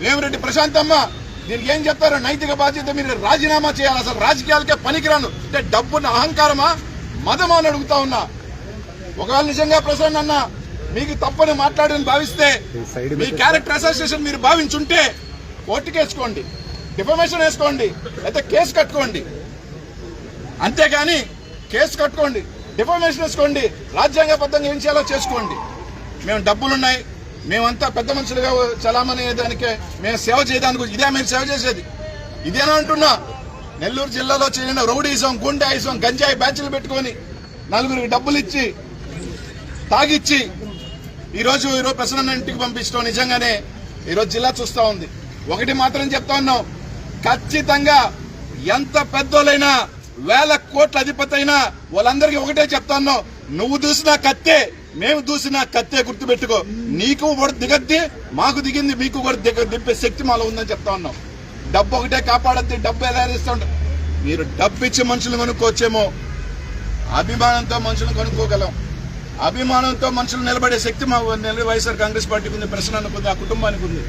వేమిరెడ్డి ప్రశాంతమ్మ దీనికి ఏం చెప్తారు? నైతిక బాధ్యత, మీరు రాజీనామా చేయాలి. అసలు రాజకీయాలకే పనికిరాను. అంటే డబ్బున్న అహంకారమా, మదమా అని అడుగుతా ఉన్నా. ఒకవేళ నిజంగా ప్రసన్న అన్న మీకు తప్పని మాట్లాడని భావిస్తే, మీ క్యారెక్టర్ అసోసియేషన్ మీరు భావించుంటే కోర్టుకేసుకోండి, డిఫమేషన్ వేసుకోండి, అయితే కేసు కట్టుకోండి. అంతేగాని కేసు కట్టుకోండి, డిఫమేషన్ వేసుకోండి, రాజ్యాంగబద్ధంగా ఏం చేయాలో చేసుకోండి. మేము డబ్బులున్నాయి, మేమంతా పెద్ద మనుషులుగా చలామణి అయ్యేదానికే, మేము సేవ చేయడానికి ఇదే మేము సేవ చేసేది. ఇదేనా అంటున్నా? నెల్లూరు జిల్లాలో చేరిన రౌడీజం, గుండాయిజం, గంజాయి బ్యాచ్లు పెట్టుకొని నలుగురికి డబ్బులు ఇచ్చి తాగిచ్చి ఈరోజు ప్రసన్న ఇంటికి పంపించడం నిజంగానే ఈరోజు జిల్లా చూస్తా ఉంది. ఒకటి మాత్రం చెప్తా ఉన్నాం, ఖచ్చితంగా ఎంత పెద్దోళ్ళైనా, వేల కోట్ల అధిపతి అయినా వాళ్ళందరికీ ఒకటే చెప్తా ఉన్నాం, నువ్వు దూసినా కత్తే, మేము దూసినా కత్తే, గుర్తుపెట్టుకో. నీకు కూడా దిగద్ది, మాకు దిగింది, మీకు కూడా దింపే శక్తి మాలో ఉందని చెప్తా ఉన్నాం. డబ్బు ఒకటే కాపాడద్ది, డబ్బు ఎలా ఇస్తా ఉంటాం. మీరు డబ్బు ఇచ్చి మనుషులు కొనుక్కోవచ్చేమో, అభిమానంతో మనుషులను కొనుక్కోగలం. అభిమానంతో మనుషులు నిలబడే శక్తి మా వైఎస్ఆర్ కాంగ్రెస్ పార్టీకి ఉంది, ప్రసన్నకు ఉంది, ఆ కుటుంబానికి ఉంది.